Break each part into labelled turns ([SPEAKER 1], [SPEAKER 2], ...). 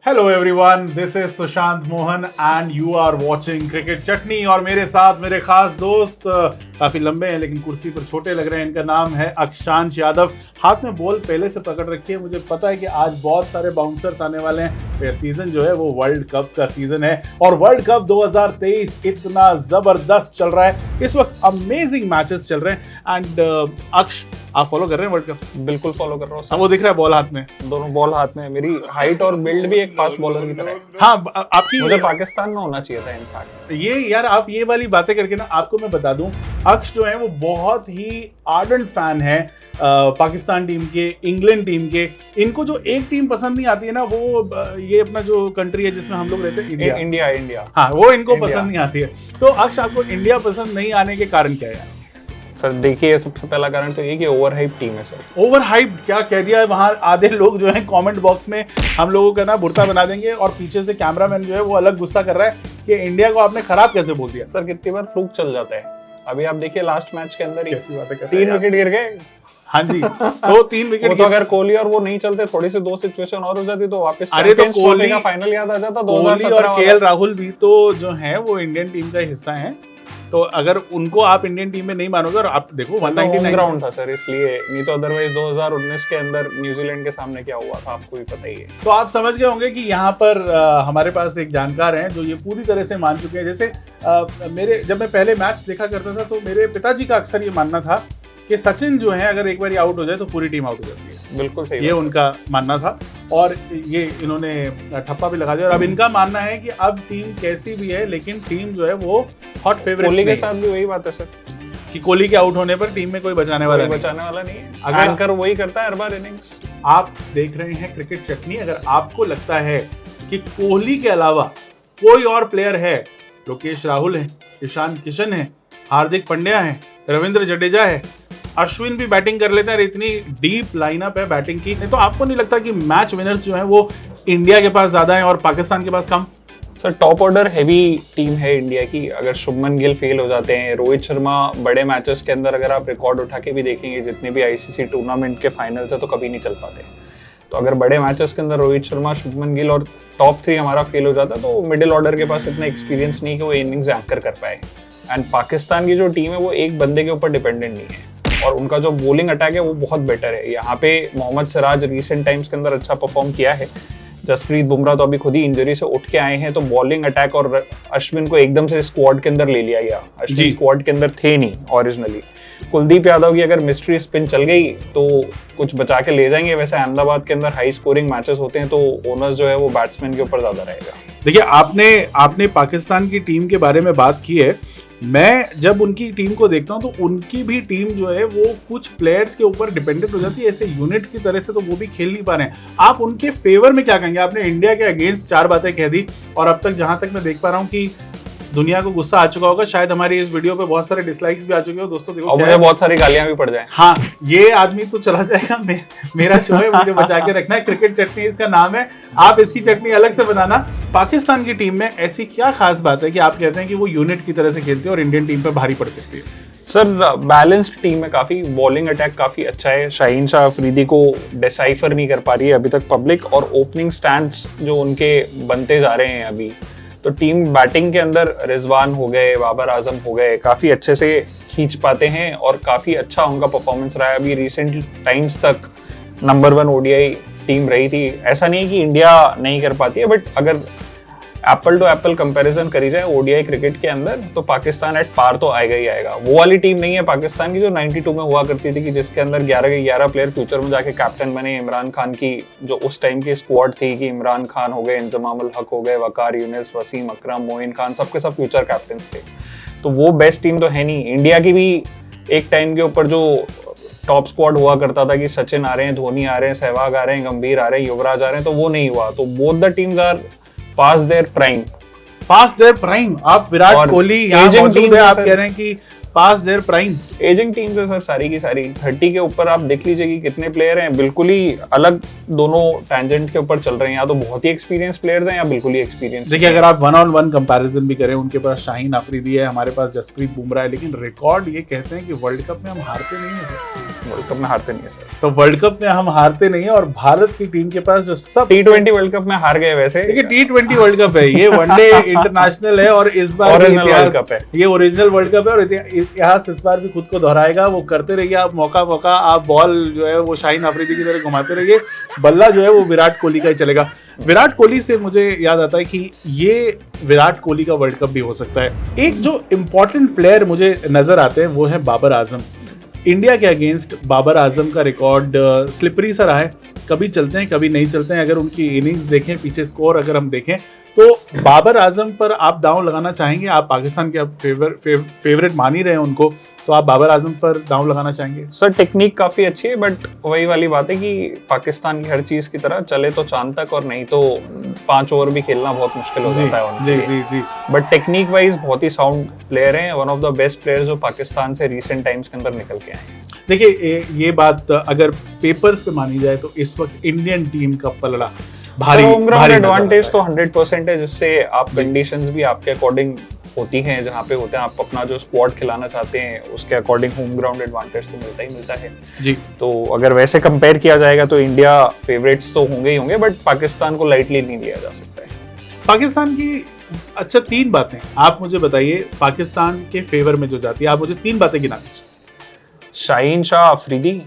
[SPEAKER 1] Hello everyone, this is Sushant Mohan and you are watching cricket chutney. और मेरे साथ मेरे खास दोस्त, काफी लंबे हैं लेकिन कुर्सी पर छोटे लग रहे हैं। इनका नाम है अक्षांश यादव। हाथ में बॉल पहले से पकड़ रखी है। मुझे पता है कि आज बहुत सारे बाउंसर्स आने वाले हैं। यह सीजन जो है वो वर्ल्ड कप का सीजन है और वर्ल्ड कप 2023 इतना जबरदस्त चल रहा है। इस वक्त अमेजिंग मैचेस चल रहे हैं एंड अक्ष, आप फॉलो कर रहे हैं वर्ल्ड कप?
[SPEAKER 2] बिल्कुल फॉलो कर रहा हूँ।
[SPEAKER 1] वो दिख रहा है बॉल हाथ में,
[SPEAKER 2] दोनों बॉल हाथ में। मेरी हाइट और बिल्ड भी एक फास्ट बॉलर की तरह है।
[SPEAKER 1] हाँ, आपकी
[SPEAKER 2] मुझे पाकिस्तान में होना चाहिए था इनफैक्ट।
[SPEAKER 1] ये यार, आप ये वाली बातें करके ना, आपको मैं बता दूं, अक्ष जो है वो बहुत ही आर्डेंट फैन है पाकिस्तान टीम के, इंग्लैंड टीम के। इनको जो एक टीम पसंद नहीं आती है ना, वो ये अपना जो कंट्री है जिसमें हम लोग रहते हैं, इंडिया। हाँ, वो इनको पसंद नहीं आती है। तो अक्ष, आपको इंडिया पसंद नहीं आने के कारण क्या है?
[SPEAKER 2] सर देखिए, सबसे पहला कारण तो ये कि ओवर हाइप टीम है सर।
[SPEAKER 1] ओवर हाइप क्या कह दिया है? वहां आधे लोग जो है कमेंट बॉक्स में हम लोगों का ना बुरता बना देंगे और पीछे से कैमरामैन जो है वो अलग गुस्सा कर रहा है कि इंडिया को आपने खराब कैसे बोल दिया।
[SPEAKER 2] सर कितनी बार फ्लूक चल जाता है। अभी आप देखिए लास्ट मैच के अंदर ही
[SPEAKER 1] कैसी बातें कर रहे
[SPEAKER 2] 3
[SPEAKER 1] हैं
[SPEAKER 2] विकेट गिर गए।
[SPEAKER 1] हाँ जी, तो 3 विकेट।
[SPEAKER 2] तो अगर कोहली और वो नहीं चलते, थोड़ी सी 2 सिचुएशन और हो जाती तो वापस
[SPEAKER 1] अरे तो कोहली
[SPEAKER 2] का फाइनल याद आ जाता।
[SPEAKER 1] कोहली और केएल राहुल भी तो जो है वो इंडियन टीम का हिस्सा हैं। तो अगर उनको आप इंडियन टीम में नहीं मानोगे, और आप देखो 199
[SPEAKER 2] ग्राउंड था सर, इसलिए नहीं तो अदरवाइज 2019 के अंदर न्यूजीलैंड के सामने क्या हुआ था आपको भी पता ही है।
[SPEAKER 1] तो आप समझ गए होंगे कि यहाँ पर हमारे पास एक जानकार हैं जो ये पूरी तरह से मान चुके हैं। जैसे जब मैं पहले मैच देखा करता था तो मेरे पिताजी का अक्सर ये मानना था कि सचिन जो है अगर एक बार आउट हो जाए तो पूरी टीम आउट हो जाती है।
[SPEAKER 2] बिल्कुल सही,
[SPEAKER 1] ये उनका मानना था और ये इन्होंने ठप्पा भी लगा दिया। और अब इनका मानना है कि अब टीम कैसी भी है लेकिन टीम जो है वो हॉट फेवरेट।
[SPEAKER 2] कोहली के साथ भी वही बात है सर
[SPEAKER 1] कि कोहली के आउट होने पर टीम में कोई बचाने वाला नहीं है।
[SPEAKER 2] अगर एंकर वही करता है हर बार इनिंग्स।
[SPEAKER 1] आप देख रहे हैं क्रिकेट चटनी। अगर आपको लगता है कि कोहली के अलावा कोई और प्लेयर है, लोकेश राहुल है, ईशान किशन है, हार्दिक पांड्या है, रविंद्र जडेजा है, अश्विन भी बैटिंग कर लेते हैं, इतनी डीप लाइनअप है बैटिंग की, तो आपको नहीं लगता कि मैच विनर्स जो है वो इंडिया के पास ज्यादा है और पाकिस्तान के पास कम?
[SPEAKER 2] Sir top order heavy team है इंडिया की। अगर शुभमन गिल फेल हो जाते हैं, रोहित शर्मा बड़े मैचेस के अंदर अगर आप रिकॉर्ड उठा के भी देखेंगे, जितने भी आईसीसी टूर्नामेंट के फाइनल्स है तो कभी नहीं चल पाते। तो अगर बड़े मैचेस के अंदर रोहित शर्मा, शुभमन गिल और टॉप 3 हमारा फेल हो जाता तो मिडिल ऑर्डर के पास इतना एक्सपीरियंस नहीं कि वो इनिंग्स एंकर कर पाए। एंड पाकिस्तान की जो टीम है वो एक बंदे के ऊपर डिपेंडेंट नहीं है और उनका जो बॉलिंग अटैक है वो बहुत बेटर है। यहाँ पे मोहम्मद सिराज रिसेंट टाइम्स के अंदर अच्छा परफॉर्म किया है। जसप्रीत बुमराह तो अभी खुद ही इंजरी से उठ के आए हैं, तो बॉलिंग अटैक और अश्विन को एकदम से स्क्वाड के अंदर ले लिया गया। अश्विन स्क्वाड के अंदर थे नहीं ओरिजिनली। कुलदीप यादव की अगर मिस्ट्री स्पिन चल गई तो कुछ बचा के ले जाएंगे। वैसे अहमदाबाद के अंदर हाई स्कोरिंग मैचेस होते हैं तो ओनर्स जो है वो बैट्समैन के ऊपर ज्यादा रहेगा।
[SPEAKER 1] देखिए, आपने पाकिस्तान की टीम के बारे में बात की है। मैं जब उनकी टीम को देखता हूं तो उनकी भी टीम जो है वो कुछ प्लेयर्स के ऊपर डिपेंडेंट हो जाती है। ऐसे यूनिट की तरह से तो वो भी खेल नहीं पा रहे हैं। आप उनके फेवर में क्या कहेंगे? आपने इंडिया के अगेंस्ट 4 बातें कह दी और अब तक जहां तक मैं देख पा रहा हूं कि दुनिया को गुस्सा आ चुका होगा। शायद हमारी इस वीडियो पे बहुत सारे डिसलाइक्स भी आ चुके हो। दोस्तों देखो,
[SPEAKER 2] और मुझे बहुत सारी गालियां भी पड़ जाएं।
[SPEAKER 1] हाँ, ये आदमी तो चला जाएगा। मेरा शो है, मुझे बचा के रखना है। क्रिकेट चटनी इसका नाम है, आप इसकी चटनी अलग से बनाना। पाकिस्तान की टीम में ऐसी क्या खास बात है कि आप कहते हैं कि वो यूनिट की तरह से खेलती है और इंडियन टीम पे भारी पड़ सकती है?
[SPEAKER 2] सर बैलेंस्ड टीम है काफी। बॉलिंग अटैक काफी अच्छा है। शाहीन शाह अफरीदी को डिसाइफर नहीं कर पा रही है अभी तक पब्लिक, और ओपनिंग स्टैंड्स जो उनके बनते जा रहे हैं अभी, तो टीम बैटिंग के अंदर रिजवान हो गए, बाबर आजम हो गए, काफी अच्छे से खींच पाते हैं और काफी अच्छा उनका परफॉर्मेंस रहा है। अभी रिसेंट टाइम्स तक नंबर 1 ओडीआई टीम रही थी। ऐसा नहीं है कि इंडिया नहीं कर पाती है, बट अगर एप्पल टू एप्पल कंपैरिजन करी जाए ओडीआई क्रिकेट के अंदर तो पाकिस्तान एट पार तो आएगा ही आएगा। वो वाली टीम नहीं है पाकिस्तान की जो 92 में हुआ करती थी कि जिसके अंदर 11 के 11 प्लेयर फ्यूचर में जाके कैप्टन बने। इमरान खान की जो उस टाइम की स्क्वाड थी कि इमरान खान हो गए, इंजमाम उल हक हो गए, वकार यूनिस, वसीम अकरम, मोइन खान, सबके सब फ्यूचर कैप्टन थे। तो वो बेस्ट टीम तो है नहीं। इंडिया की भी एक टाइम के ऊपर जो टॉप स्क्वाड हुआ करता था कि सचिन आ रहे हैं, धोनी आ रहे हैं, सहवाग आ रहे हैं, गंभीर आ रहे हैं, युवराज आ रहे हैं, तो वो नहीं हुआ। तो both the teams are past their prime.
[SPEAKER 1] आप विराट कोहली यहाँ मौजूद है, आप कह रहे हैं कि पास देयर प्राइम।
[SPEAKER 2] एजिंग टीम्स है सर सारी की सारी, 30 के ऊपर आप देख लीजिए कि कितने प्लेयर हैं बिल्कुल ही अलग, दोनों टैंजेंट के ऊपर चल रहे हैं, या तो बहुत ही एक्सपीरियंस प्लेयर्स हैं या बिल्कुल ही एक्सपीरियंस।
[SPEAKER 1] देखिए अगर आप 1-on-1 कंपैरिजन भी करें, उनके पास शाहीन अफरीदी है, हमारे पास जसप्रीत बुमराह है, लेकिन रिकॉर्ड ये कहते हैं कि वर्ल्ड कप में हम हारते नहीं है सर।
[SPEAKER 2] वर्ल्ड कप में हारते नहीं है सर।
[SPEAKER 1] तो वर्ल्ड कप में हम हारते नहीं है, और भारत की टीम के पास जो सब
[SPEAKER 2] T20 वर्ल्ड कप में हार गए वैसे।
[SPEAKER 1] देखिए T20 वर्ल्ड कप है, ये वनडे इंटरनेशनल है, और इस बार
[SPEAKER 2] ओरिजिनल वर्ल्ड
[SPEAKER 1] इतिहास
[SPEAKER 2] कप है।
[SPEAKER 1] ये ओरिजिनल वर्ल्ड कप है, और इतिहास इस बार भी खुद को दोहराएगा। वो करते रहिए आप, मौका आप बॉल जो है वो शाहीन अफरीदी की तरह घुमाते रहिए, बल्ला जो है वो विराट कोहली का ही चलेगा। विराट कोहली से मुझे याद आता है कि ये विराट कोहली का वर्ल्ड कप भी हो सकता है। एक जो इम्पोर्टेंट प्लेयर मुझे नजर आते हैं वो है बाबर आजम। इंडिया के अगेंस्ट बाबर आजम का रिकॉर्ड स्लिपरी सा रहा है, कभी चलते हैं कभी नहीं चलते हैं। अगर उनकी इनिंग्स देखें, पीछे स्कोर अगर हम देखें, तो बाबर आजम पर आप दांव लगाना चाहेंगे? आप पाकिस्तान के फेवरेट मान ही रहे हैं उनको, तो आप बाबर आजम पर दांव लगाना चाहेंगे?
[SPEAKER 2] सर टेक्निक काफी अच्छी है, बट वही वाली बात है कि पाकिस्तान की हर चीज की तरह चले तो चांद तक, और नहीं तो 5 ओवर भी खेलना बहुत मुश्किल हो जाता है उनके लिए।
[SPEAKER 1] जी।
[SPEAKER 2] बट टेक्निक वाइज बहुत ही साउंड प्लेयर हैं, one of the best players जो पाकिस्तान से रीसेंट टाइम्स के अंदर निकल के आए हैं।
[SPEAKER 1] देखिए ये बात अगर पेपर्स पे मानी जाए तो इस वक्त इंडियन टीम का पलड़ा भारी
[SPEAKER 2] एडवांटेज तो 100% है, जिससे आप कंडीशंस भी आपके अकॉर्डिंग होती हैं, जहाँ पे होते हैं आप अपना जो स्क्वाड खिलाना चाहते हैं उसके अकॉर्डिंग होम ग्राउंड एडवांटेज तो मिलता ही मिलता है
[SPEAKER 1] जी।
[SPEAKER 2] तो अगर वैसे कंपेयर किया जाएगा तो इंडिया फेवरेट्स तो होंगे ही होंगे, बट पाकिस्तान को लाइटली नहीं लिया जा सकता है।
[SPEAKER 1] पाकिस्तान की अच्छा 3 बातें आप मुझे बताइए पाकिस्तान के फेवर में जो जाती है, आप मुझे 3 बातें गिना दीजिए।
[SPEAKER 2] Shaheen Shah Afridi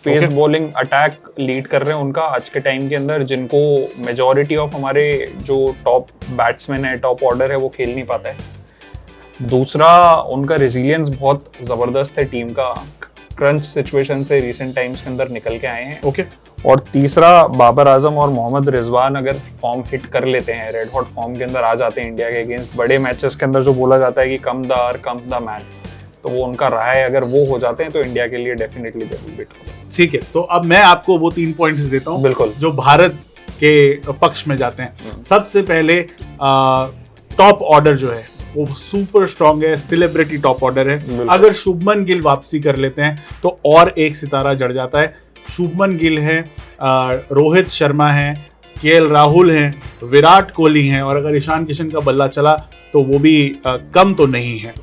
[SPEAKER 2] pace bowling attack lead कर रहे हैं उनका आज के टाइम के अंदर, जिनको मेजॉरिटी ऑफ हमारे जो टॉप बैट्समैन है, टॉप ऑर्डर है, वो खेल नहीं पाता है। दूसरा, उनका रेजिलियंस बहुत जबरदस्त है, टीम का क्रंच सिचुएशन से रिसेंट टाइम्स के अंदर निकल के आए हैं।
[SPEAKER 1] ओके।
[SPEAKER 2] और तीसरा, बाबर आजम और मोहम्मद रिजवान अगर फॉर्म हिट कर लेते हैं, रेड हॉट फॉर्म के अंदर आ जाते हैं इंडिया के अगेंस्ट, बड़े मैचेस के अंदर जो बोला जाता है कि come the hour come the man, तो वो उनका रहा है। अगर वो हो जाते हैं तो इंडिया के लिए डेफिनेटली बेट होगा।
[SPEAKER 1] ठीक है, तो अब मैं आपको वो 3 पॉइंट्स देता हूँ
[SPEAKER 2] बिल्कुल,
[SPEAKER 1] जो भारत के पक्ष में जाते हैं। सबसे पहले टॉप ऑर्डर जो है वो सुपर स्ट्रॉन्ग है, सेलिब्रिटी टॉप ऑर्डर है। अगर शुभमन गिल वापसी कर लेते हैं तो और एक सितारा जड़ जाता है। शुभमन गिल है, रोहित शर्मा है, केएल राहुल हैं, विराट कोहली हैं, और अगर ईशान किशन का बल्ला चला तो वो भी कम तो नहीं है।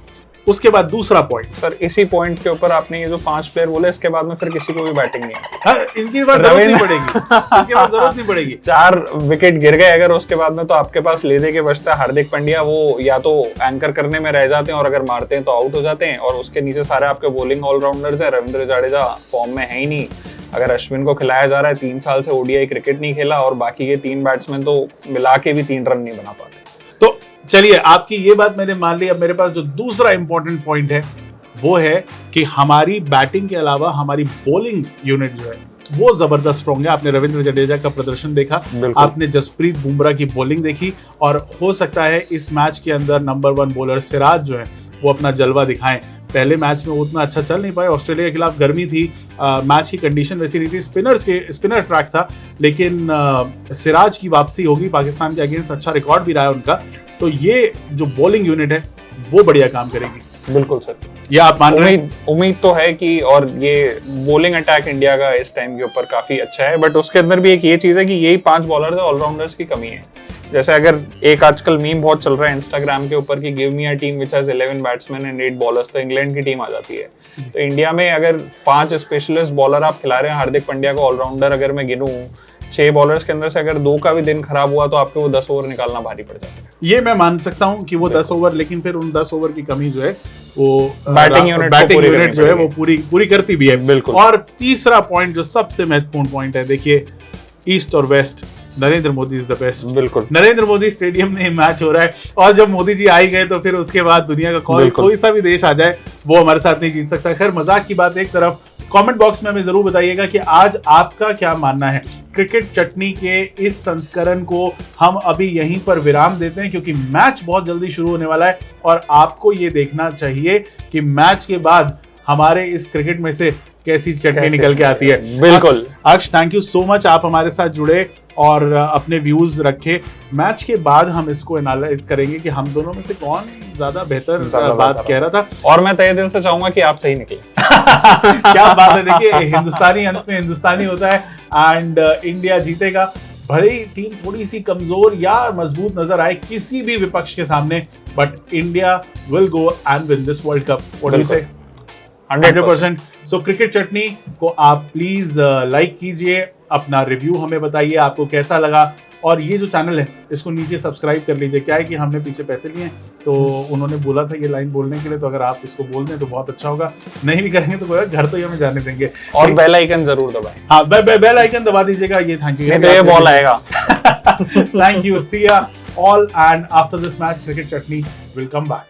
[SPEAKER 1] उसके बाद दूसरा पॉइंट
[SPEAKER 2] सर, इसी पॉइंट के ऊपर आपने ये जो 5 प्लेयर बोले, इसके बाद में फिर किसी को भी बैटिंग नहीं है।
[SPEAKER 1] इनकी बात जरूरत नहीं पड़ेगी, इनकी बात जरूरत नहीं पड़ेगी।
[SPEAKER 2] 4 विकेट गिर गए अगर उसके बाद में, तो आपके पास ले दे के बचता है हार्दिक पांड्या, वो या तो एंकर करने में रह जाते हैं और अगर मारते हैं तो आउट हो जाते हैं, और उसके नीचे सारे आपके बॉलिंग ऑलराउंडर्स हैं। रविंद्र जडेजा फॉर्म में है ही नहीं, अगर अश्विन को खिलाया जा रहा है, 3 साल से ओडीआई क्रिकेट नहीं खेला, और बाकी के 3 बैट्समैन तो मिला के भी 3 रन नहीं बना पाते।
[SPEAKER 1] तो चलिए, आपकी ये बात मैंने मान ली। अब मेरे पास जो दूसरा इंपॉर्टेंट पॉइंट है वो है कि हमारी बैटिंग के अलावा हमारी बॉलिंग यूनिट जो है वो जबरदस्त स्ट्रॉन्ग है। आपने रविंद्र जडेजा का प्रदर्शन देखा, आपने जसप्रीत बुमराह की बॉलिंग देखी, और हो सकता है इस मैच के अंदर नंबर 1 बॉलर सिराज जो है वो अपना जलवा दिखाएं। पहले मैच में उतना अच्छा चल नहीं पाए, ऑस्ट्रेलिया के खिलाफ गर्मी थी, मैच की कंडीशन वैसी नहीं थी, स्पिनर ट्रैक था, लेकिन सिराज की वापसी होगी पाकिस्तान के अगेंस्ट, अच्छा रिकॉर्ड भी रहा है उनका। तो ये जो बॉलिंग यूनिट है वो बढ़िया काम करेगी।
[SPEAKER 2] बिल्कुल सर,
[SPEAKER 1] ये आप मान रहे हैं?
[SPEAKER 2] उम्मीद तो है कि, और ये बॉलिंग अटैक इंडिया का इस टाइम के ऊपर काफी अच्छा है, बट उसके अंदर भी एक ये चीज है कि यही 5 बॉलर्स है, ऑलराउंडर्स की कमी है। जैसे अगर एक आजकल मीम बहुत चल रहा है इंस्टाग्राम के ऊपर कि give me a team which has 11 batsman and 8 bowlers, तो इंग्लैंड की टीम आ जाती है। तो इंडिया में अगर 5 स्पेशलिस्ट बॉलर आप खिला रहे हैं, हार्दिक पांड्या को ऑलराउंडर अगर मैं गिनूं, 6 बॉलर्स के अंदर से अगर 2 का भी दिन खराब हुआ तो आपको वो 10 ओवर निकालना भारी पड़ जाता है।
[SPEAKER 1] ये मैं मान सकता हूं कि वो 10 ओवर, लेकिन फिर उन 10 ओवर की कमी जो है वो
[SPEAKER 2] बैटिंग यूनिट
[SPEAKER 1] जो है वो पूरी करती भी है।
[SPEAKER 2] बिल्कुल।
[SPEAKER 1] और तीसरा पॉइंट जो सबसे महत्वपूर्ण पॉइंट है, देखिए ईस्ट और west, Narendra Modi is the best.
[SPEAKER 2] बिल्कुल, नरेंद्र
[SPEAKER 1] मोदी स्टेडियम में मैच हो रहा है, और जब मोदी जी आ ही गए तो फिर उसके बाद दुनिया का कोई सा भी देश आ जाए वो हमारे साथ नहीं जीत सकता। खैर, मजाक की बात एक तरफ, कमेंट बॉक्स में हमें जरूर बताइएगा कि आज आपका क्या मानना है। क्रिकेट चटनी के इस संस्करण को हम अभी यहीं पर विराम देते हैं, क्योंकि मैच बहुत जल्दी शुरू होने वाला है, और आपको ये देखना चाहिए कि मैच के बाद हमारे इस क्रिकेट में से कैसी चटनी
[SPEAKER 2] कैसे
[SPEAKER 1] निकल के आती है।
[SPEAKER 2] बिल्कुल।
[SPEAKER 1] अक्ष थैंक यू सो मच, आप हमारे साथ जुड़े और अपने व्यूज रखे। मैच के बाद हम इसको एनालाइज करेंगे कि हम दोनों में से कौन ज्यादा बेहतर बात कह रहा था।
[SPEAKER 2] और मैं तहे दिल से चाहूंगा कि आप सही निकले।
[SPEAKER 1] क्या बात है, देखिए हिंदुस्तानी अंत में हिंदुस्तानी होता है एंड इंडिया जीतेगा। भले ही टीम थोड़ी सी कमजोर या मजबूत नजर आए किसी भी विपक्ष के सामने, but India will go and win this world cup. What do you से? 100%। सो क्रिकेट चटनी को आप प्लीज लाइक कीजिए, अपना रिव्यू हमें बताइए आपको कैसा लगा, और ये जो चैनल है इसको नीचे सब्सक्राइब कर लीजिए। क्या है कि हमने पीछे पैसे लिए तो उन्होंने बोला था ये लाइन बोलने के लिए, तो अगर आप इसको बोल दें तो बहुत अच्छा होगा। नहीं भी करेंगे तो कोई घर तो ये हमें जाने देंगे।
[SPEAKER 2] और बेल आइकन जरूर दबाएं।
[SPEAKER 1] हाँ, बेल आइकन दबा दीजिएगा। ये थैंक यू।
[SPEAKER 2] नहीं तो ये बॉल आएगा।
[SPEAKER 1] Thank you. See ya all. And after this match, Cricket Chutney will come back.